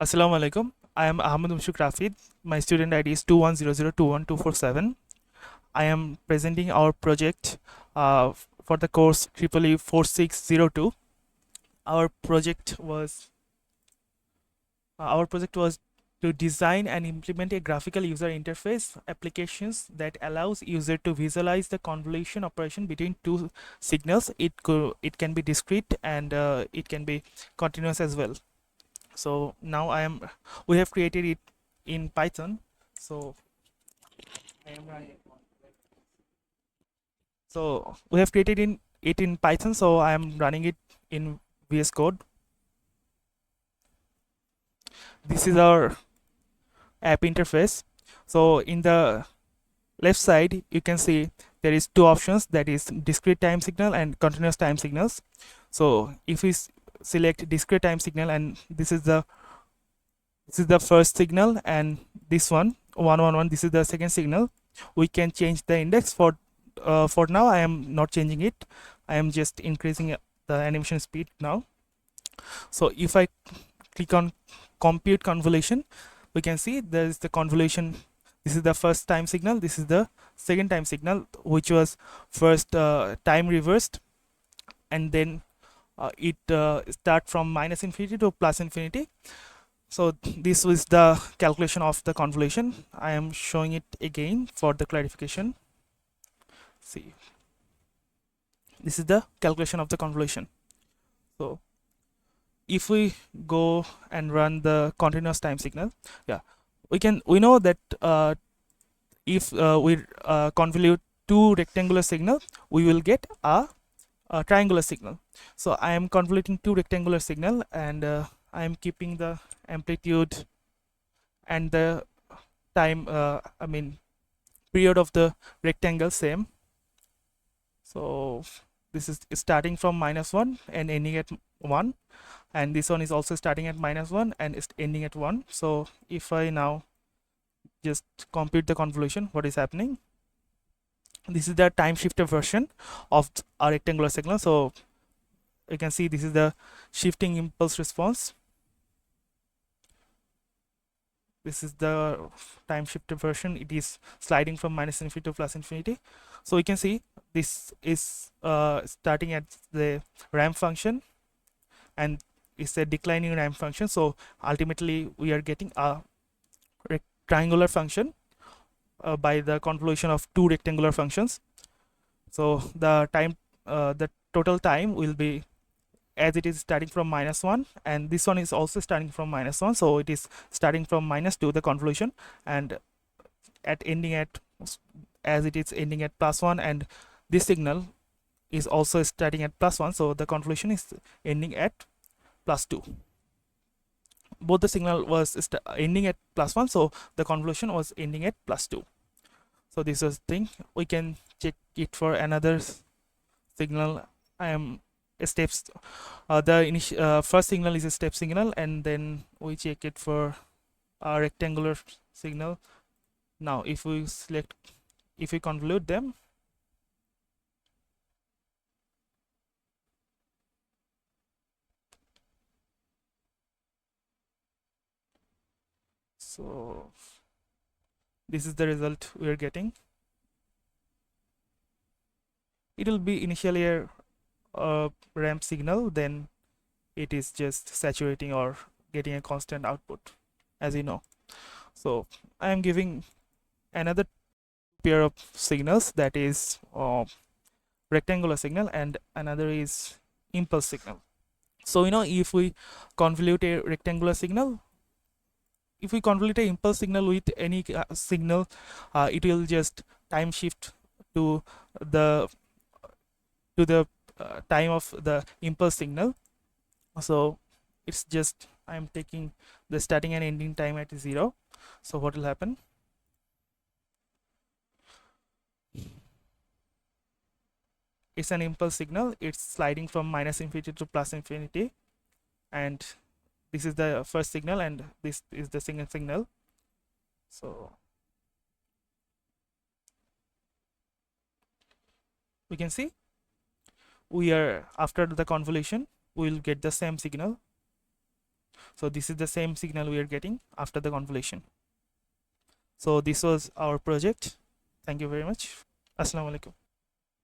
Assalamu alaikum. I am Ahmed Mushuk Rafid. My student ID is 2100212447. I am presenting our project for the course EEE 4602. Our project was our project was to design and implement a graphical user interface applications that allows user to visualize the convolution operation between two signals. It can be discrete and it can be continuous as well. So now we have created it in Python. So I am running. So we have created it in Python. So I am running it in VS Code. This is our app interface. So in the left side, you can see there is two options, that is discrete time signal and continuous time signals. So if we select discrete time signal, and this is the first signal, and this one 111, this is the second signal, we can change the index. For now I am not changing it. I am just increasing the animation speed now. So if I click on compute convolution, we can see there is the convolution. This is the first time signal, this is the second time signal, which was first time reversed, and then it start from minus infinity to plus infinity. So this was the calculation of the convolution. I am showing it again for the clarification. See, this is the calculation of the convolution. So if we go and run the continuous time signal, yeah, we know that if we convolute two rectangular signal, we will get a triangular signal. So I am convoluting two rectangular signal, and I am keeping the amplitude and the time period of the rectangle same. So this is starting from -1 and ending at 1, and this one is also starting at -1 and is ending at 1. So if I now just compute the convolution, what is happening? This is the time shifted version of our rectangular signal. So you can see this is the shifting impulse response. This is the time shifted version. It is sliding from minus infinity to plus infinity. So we can see this is starting at the ramp function, and it's a declining ramp function. So ultimately we are getting a triangular function by the convolution of two rectangular functions. So the total time will be, as it is starting from -1, and this one is also starting from -1, so it is starting from -2 the convolution, and at ending at, as it is ending at +1, and this signal is also starting at +1, so the convolution is ending at +2. Both the signal was ending at +1, so the convolution was ending at +2. So this was the thing. We can check it for another signal. I am steps. The first signal is a step signal, and then we check it for a rectangular signal. Now if we convolute them, so this is the result we are getting. It will be initially a ramp signal, then it is just saturating or getting a constant output, as you know. So I am giving another pair of signals, that is rectangular signal, and another is impulse signal. So if we convolute a rectangular signal, if we convolute a impulse signal with any signal, it will just time shift to the time of the impulse signal. So it's just, I'm taking the starting and ending time at 0. So what will happen? It's an impulse signal. It's sliding from minus infinity to plus infinity, and this is the first signal, and this is the second signal. So we can see we are, after the convolution, we will get the same signal. So this is the same signal we are getting after the convolution. So this was our project. Thank you very much. Assalamu alaikum.